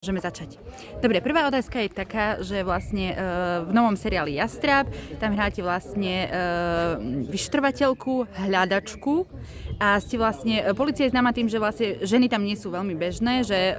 Môžeme začať. Dobre, prvá otázka je taká, že vlastne v novom seriáli Jastrab tam hráte vlastne vyšetrovateľku, hľadačku a ste vlastne, polícia je známa tým, že vlastne ženy tam nie sú veľmi bežné, že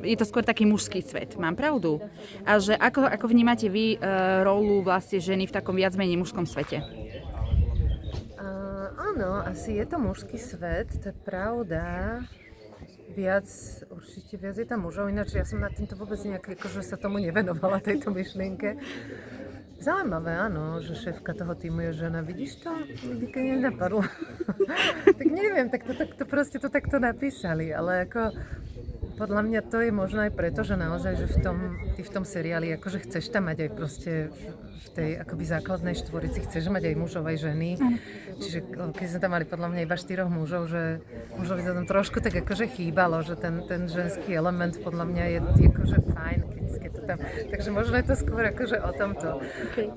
je to skôr taký mužský svet. Mám pravdu? A že ako vnímate vy rolu vlastne ženy v takom viac menej mužskom svete? Áno, asi je to mužský svet, to je pravda. Určite viac je tam mužov, ináč ja som nad týmto vôbec nejak, akože sa tomu nevenovala, tejto myšlienke. Zaujímavé, áno, že šéfka toho týmu je žena, vidíš to? Nikdy nenapadlo. Tak neviem, tak to proste to takto napísali, ale ako podľa mňa to je možno aj preto, že naozaj, že ty v tom seriáli, akože chceš tam mať aj proste v tej akoby základnej štvorici, chceš mať aj mužov, aj ženy. Čiže keď sme tam mali podľa mňa iba 4 mužov, že mužovi sa tam trošku tak akože chýbalo, že ten ženský element podľa mňa je akože fajn, keď to tam. Takže možno je to skôr akože o tomto. Okay.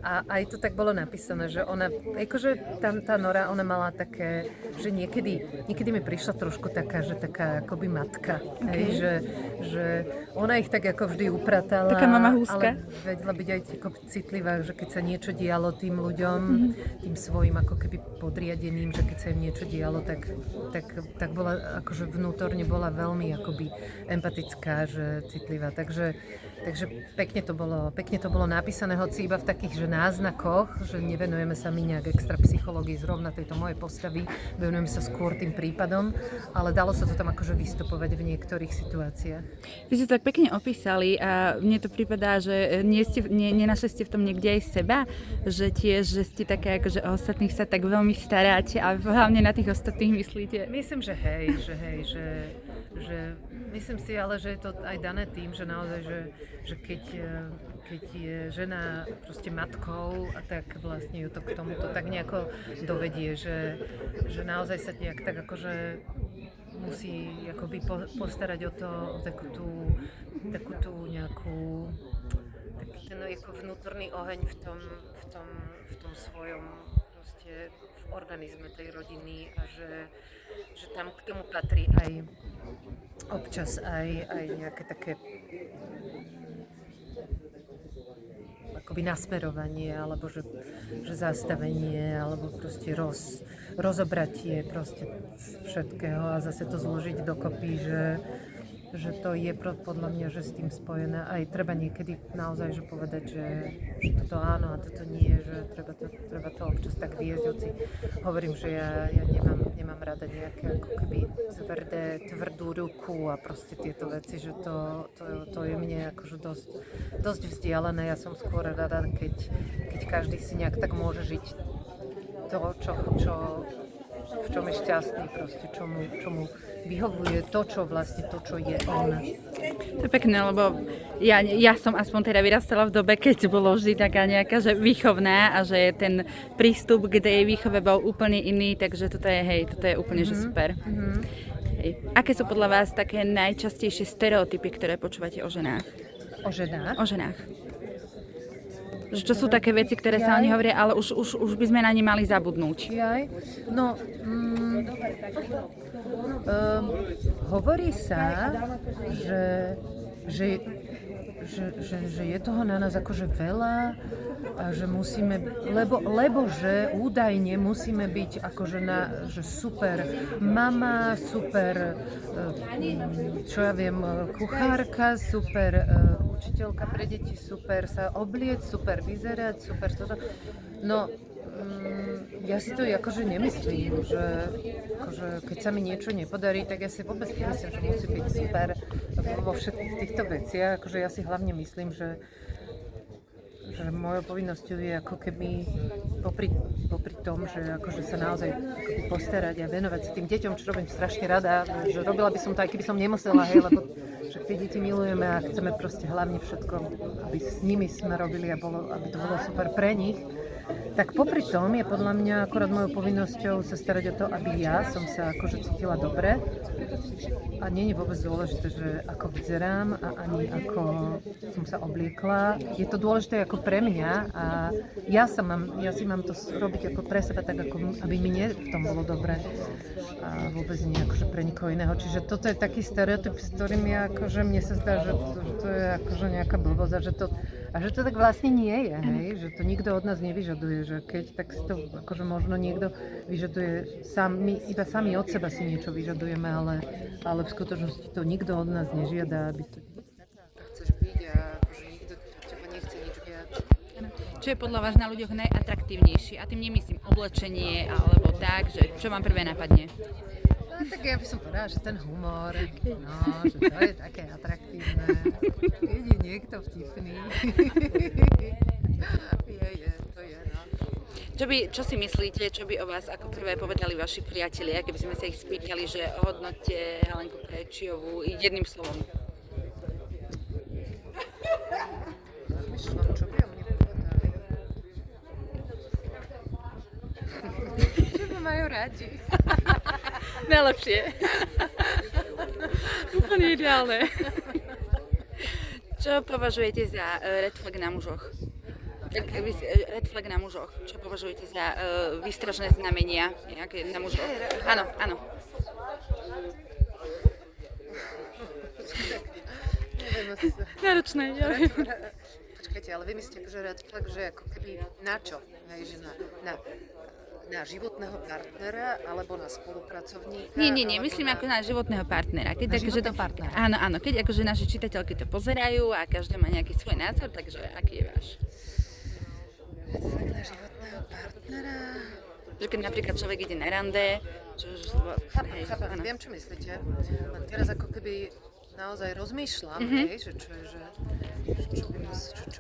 A aj to tak bolo napísané, že ona, akože tam tá Nora, ona mala také, že niekedy mi prišla trošku taká, že taká akoby matka, okay. že ona ich tak ako vždy upratala, taká mama húska. Ale vedela byť aj citlivá, že keď sa niečo dialo tým ľuďom, tým svojim ako keby podriadeným, že keď sa im niečo dialo, tak bola akože vnútorne bola veľmi akoby empatická, že citlivá, takže pekne to bolo napísané, hoci iba v takých, že náznakoch, že nevenujeme sa my nejak extra psychológii zrovna tejto mojej postavy, venujeme sa skôr tým prípadom, ale dalo sa to tam akože vystupovať v niektorých situáciách. Vy ste to tak pekne opísali a mne to prípadá, že nenašli ste v tom niekde aj seba, že tiež, že ste také akože o ostatných sa tak veľmi staráte a hlavne na tých ostatných myslíte. Myslím, že myslím si ale, že je to aj dané tým, že naozaj, že keď je žena proste matkou a tak vlastne ju to k tomuto tak nejako dovedie, že naozaj sa nejak tak akože musí akoby postarať o to, o takú tú nejakú taký ten ako vnútorný oheň v tom svojom proste v organizme tej rodiny a že tam k tomu patrí aj občas aj nejaké také akoby nasmerovanie, alebo že zastavenie, alebo proste rozobratie proste všetkého a zase to zložiť dokopy, že to je podľa mňa, že s tým spojené. Aj treba niekedy naozaj že povedať, že toto áno a toto nie, že treba to občas tak viesť. Hoci hovorím, že ja nemám rada nejaké ako keby tvrdú ruku a proste tieto veci, že to je mne akože dosť vzdialené. Ja som skôr rada, keď každý si nejak tak môže žiť to, v čom je šťastný, proste, čomu vyhovuje to, čo je on. To je pekné, lebo ja som aspoň teda vyrastala v dobe, keď bolo vždy taká nejaká, že výchovná a že ten prístup k tej výchove bol úplne iný, takže toto je úplne že super. Hej. Aké sú podľa vás také najčastejšie stereotypy, ktoré počúvate o ženách? O ženách? O ženách. Čo sú také veci, ktoré sa o nich hovoria, ale už by sme na ne mali zabudnúť. No, hovorí sa, že je toho na nás akože veľa a že musíme, lebo že údajne musíme byť akože že super mama, super, čo ja viem, kuchárka, super učiteľka pre deti, super sa obliec, super vyzerať, super toto. No, ja si to akože nemyslím, že akože keď sa mi niečo nepodarí, tak ja si vôbec nemyslím, že musí byť super vo všetkých týchto veciach. Akože ja si hlavne myslím, že mojou povinnosťou je ako keby popri tom, že akože sa naozaj postarať a venovať sa tým deťom, čo robím strašne rada, že robila by som to, aj keby som nemusela, hej, lebo že tie deti milujeme a chceme proste hlavne všetko, aby s nimi sme robili a aby to bolo super pre nich. Tak popri tom je podľa mňa akorát mojou povinnosťou sa starať o to, aby ja som sa akože cítila dobre. A nie je vôbec dôležité, že ako vyzerám a ani ako som sa obliekla. Je to dôležité ako pre mňa a ja si mám to robiť ako pre seba, tak ako aby mne v tom bolo dobre a vôbec nie akože pre nikoho iného. Čiže toto je taký stereotyp, s ktorým ja akože mne sa zdá, že to je akože nejaká blbosť a že to tak vlastne nie je, hej? Že to nikto od nás nevyžaduje, že keď tak si to akože možno niekto vyžaduje iba sami od seba si niečo vyžadujeme, ale v skutočnosti to nikto od nás nežiada, aby to chceš byť a akože nikto teba nechce nič viac. Čo je podľa vás na ľuďoch najatraktívnejšie? A tým nemyslím oblečenie alebo tak, že čo vám prvé napadne? No tak ja by som povedala, že ten humor, no, že to je také atraktívne. Keď je niekto vtipný. To je, no. Čo si myslíte, čo by o vás ako prvé povedali vaši priatelia, keby sme sa ich spýtali, že ohodnoťte Helenku Krejčiovú jedným slovom? Rozmýšľam, čo by o mne povedali. Že ma majú radi. Najlepšie. Úplne ideálne. Čo považujete za red flag na mužoch? Red flag na mužoch. Čo považujete za výstražné znamenia nejaké na mužoch? Áno. Neviem, Náročné, ja viem. Počkajte, ale vy myslíte, že red flag, že ako keby na čo? Hej, že na životného partnera alebo na spolupracovníka? Nie, myslím ako na životného partnera. Keď na životného partnera? Áno, keď akože naše čitateľky to pozerajú a každá má nejaký svoj názor, takže aký je váš? Na životného partnera? Že keď napríklad človek ide na rande, Chápem, viem, čo myslíte. Len teraz ako keby naozaj rozmýšľam, hej, že čo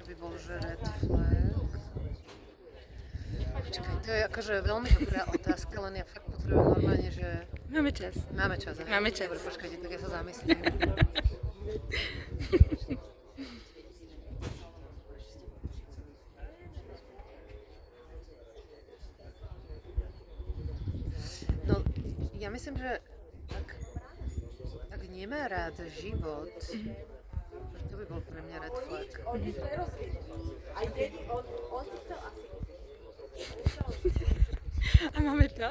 by bol, že red flag. Počkaj, to je akože veľmi dobrá otázka, len ja fakt potrebujem normálne, že... Máme čas. Máme čas. Dobre, počkajte, tak ja sa zamyslím. No, ja myslím, že ak nemá rád život, to by bol pre mňa red flag. A máme to.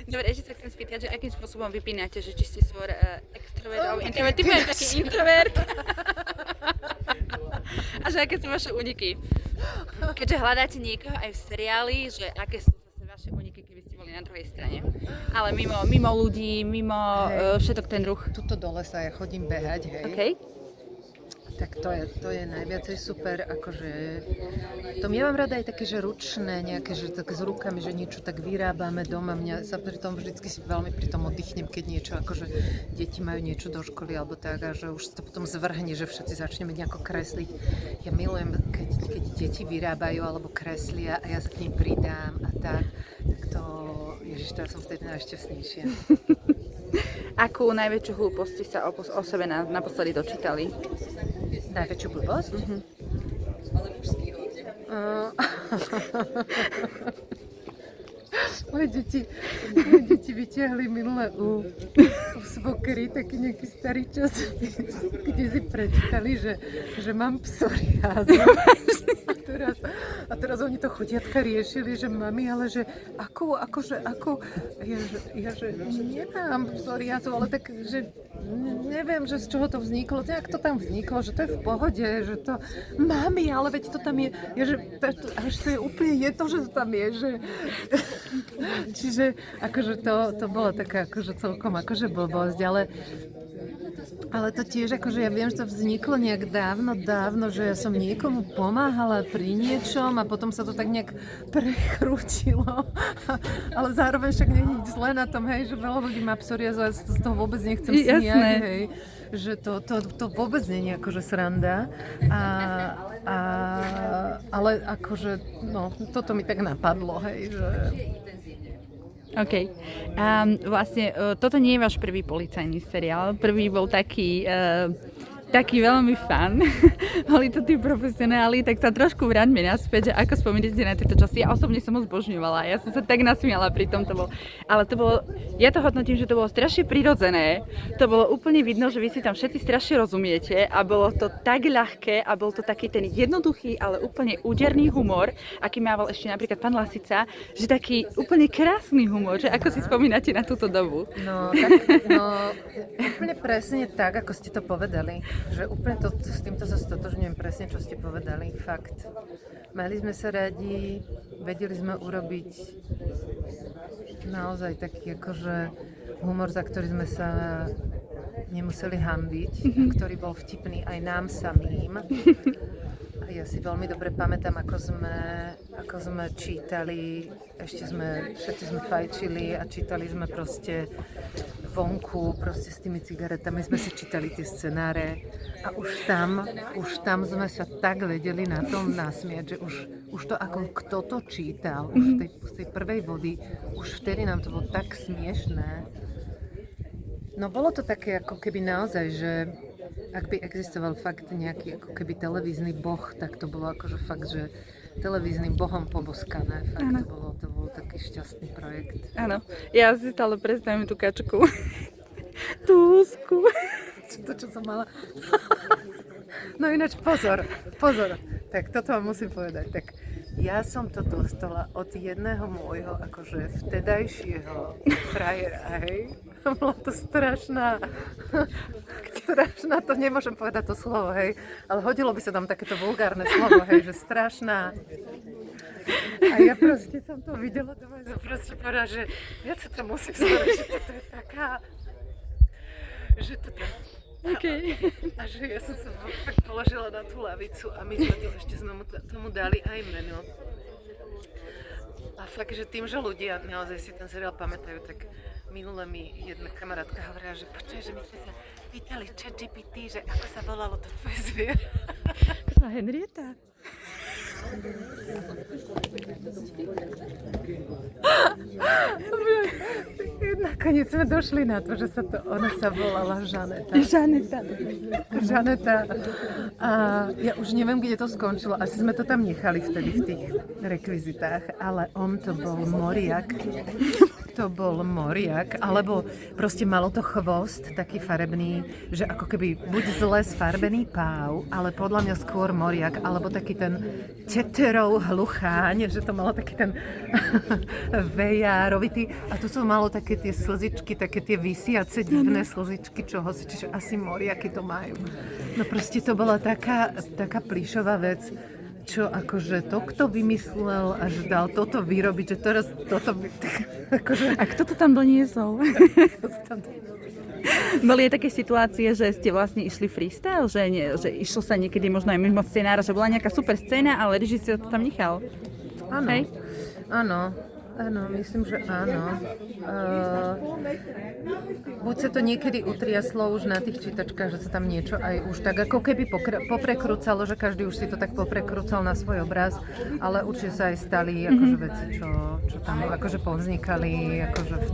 Dobre, ešte sa chcem spýtať, že akým spôsobom vypínate, že či ste skôr extrovert alebo introvert. Ty budeš taký introvert. A že aké sú vaše úniky? Keďže hľadáte niekoho aj v seriáli, že aké sú zase vaše úniky, keby ste boli na druhej strane. Ale mimo ľudí, mimo všetok ten ruch. Tuto dole sa ja chodím behať, hej. Okay. Tak to je najviacej super, akože to ja mám rada aj také, že ručné, nejaké, že tak s rukami, že niečo tak vyrábame doma. Mňa sa pri tom vždycky si veľmi pri tom oddychnem, keď niečo, akože deti majú niečo do školy alebo tak a že už to potom zvrhne, že všetci začneme nejako kresliť. Ja milujem, keď deti vyrábajú alebo kreslia a ja sa k nim pridám a tak to, ježiš, to ja som vtedy najšťastnejšia. Akú najväčšiu hlúposť ste sa o sebe naposledy dočítali? Najväčšiu blbosť? Moje deti vytiahli minule u svokry taký nejaký starý časopis, kde si prečítali, že mám psoriázu. A teraz oni to chodiatka riešili, že mami, ale že ako, ja že nemám psoriázu, ale tak, že neviem, že z čoho to vzniklo, jak to tam vzniklo, že to je v pohode, že to, mami, ale veď to tam je, že to je úplne jedno, že to tam je, že... Čiže akože to bola taká akože celkom akože blbosť, ale to tiež akože ja viem, že to vzniklo nejak dávno, že ja som niekomu pomáhala pri niečom a potom sa to tak nejak prechrútilo, ale zároveň však nie je nič zlé na tom, hej, že veľa ľudí má psoriázu a ja z toho vôbec nechcem smiať, hej, že to vôbec nie je akože sranda ale akože, no, toto mi tak napadlo, hej, že... OK. Vlastne toto nie je váš prvý policajný seriál. Prvý bol taký taký veľmi fan. Boli to tí profesionáli, tak sa trošku vráťme naspäť, že ako spomínate na tieto časy. Ja osobne som ho zbožňovala, ja som sa tak nasmiala pri tom, ale to bolo, ja to hodnotím, že to bolo strašne prirodzené. To bolo úplne vidno, že vy si tam všetci strašne rozumiete a bolo to tak ľahké a bol to taký ten jednoduchý, ale úplne úderný humor, aký mával ešte napríklad pán Lasica, že taký úplne krásny humor, že ako si spomínate na túto dobu. No, tak, úplne presne tak, ako ste to povedali. Že úplne s týmto sa stotožňujem presne, čo ste povedali. Fakt. Mali sme sa radi, vedeli sme urobiť naozaj taký akože humor, za ktorý sme sa nemuseli hanbiť, ktorý bol vtipný aj nám samým. A ja si veľmi dobre pamätám, ako sme čítali, všetci sme fajčili a čítali sme proste vonku, proste s tými cigaretami sme si čítali tie scenáre a už tam sme sa tak vedeli na tom nasmiať, že už to ako kto to čítal, už z tej prvej vody, už vtedy nám to bolo tak smiešné. No bolo to také ako keby naozaj, že ak by existoval fakt nejaký ako keby televízny boh, tak to bolo akože fakt, že televíznym bohom poboskané. Fakt to bol taký šťastný projekt. Áno, ja si stále predstavím tú kačku. Tú úzku. Čo som mala. No ináč pozor. Tak toto vám musím povedať. Tak ja som to dostala od jedného môjho akože vtedajšieho frajera, hej. Bola to strašná, to nemôžem povedať to slovo, hej, ale hodilo by sa tam takéto vulgárne slovo, hej, že strašná. A ja proste som to videla doma, som proste povedala, že ja sa to musím spraviť, že toto je taká, že toto... Okay. A že ja som sa fakt položila na tú lavicu a my sme to ešte tomu dali aj meno. A fakt, že tým, že ľudia naozaj si ten seriál pamätajú, tak minule mi jedna kamarátka hovorila, že počkaj, že my sme sa pýtali ChatGPT, že ako sa volalo to tvoje zviera. Ako sa Henrieta? Nakoniec sme došli na to, že ona sa volala Žaneta. Žaneta. A ja už neviem, kde to skončilo. Asi sme to tam nechali vtedy v tých rekvizitách, ale on to bol moriak. Alebo proste malo to chvost taký farebný, že ako keby buď zle sfarbený páv, ale podľa mňa skôr moriak, alebo taký ten teterov hlucháň, že to malo taký ten vejárovitý. A tu to malo také tie slzičky, také tie visiace divné slzičky čohosi, čiže asi moriaky to majú. No proste to bola taká plíšová vec, čo akože to, kto vymyslel a že dal toto vyrobiť, že teraz toto by... Akože... A kto to tam doniesol? Boli aj také situácie, že ste vlastne išli freestyle, že išlo sa niekedy možno aj mimo scenára, že bola nejaká super scéna, ale režisér to tam nechal. Áno, hej? Áno, myslím, že áno. Buď sa to niekedy utriaslo už na tých čítačkách, že sa tam niečo aj už tak ako keby poprekrúcalo, že každý už si to tak poprekrúcal na svoj obraz, ale určite sa aj stali akože veci, čo tam akože povznikali akože v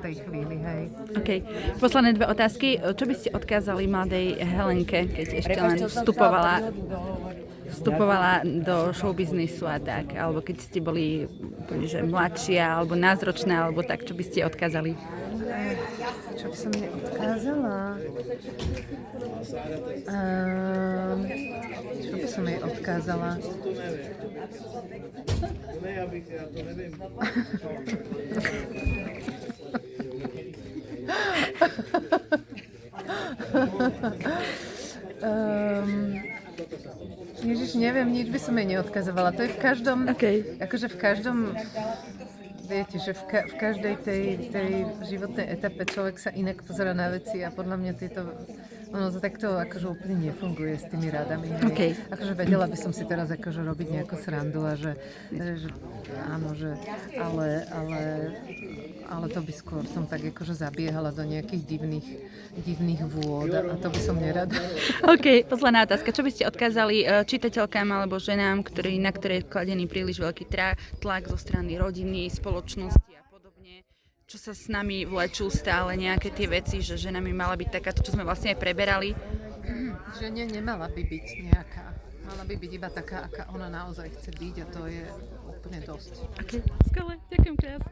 tej chvíli, hej. OK. Posledné dve otázky. Čo by ste odkázali mladej Helenke, keď ešte len vstupovala do showbiznisu a tak, alebo keď ste boli že mladšia, alebo názročná, alebo tak, čo by ste odkázali? Čo by som jej odkázala? Čo by som jej odkázala? Ježiš, neviem, nič by som jej neodkazovala. To je v každom, akože v každom, viete, že v každej tej životnej etape človek sa inak pozerá na veci a podľa mňa ono to takto akože úplne nefunguje s tými radami. Okay. Akože vedela by som si teraz akože robiť nejakú srandu a že áno, že ale to by skôr som tak akože zabiehala do nejakých divných vôd a to by som nerada. OK, posledná otázka. Čo by ste odkázali čitateľkám alebo ženám, na ktoré je kladený príliš veľký tlak zo strany rodiny, spoločnosti a podobne? Čo sa s nami vlečú stále nejaké tie veci, že žena mi mala byť takáto, čo sme vlastne aj preberali? Že nemala by byť nejaká. Mala by byť iba taká, aká ona naozaj chce byť a to je úplne dosť. Okay. Skvelé, ďakujem krásne.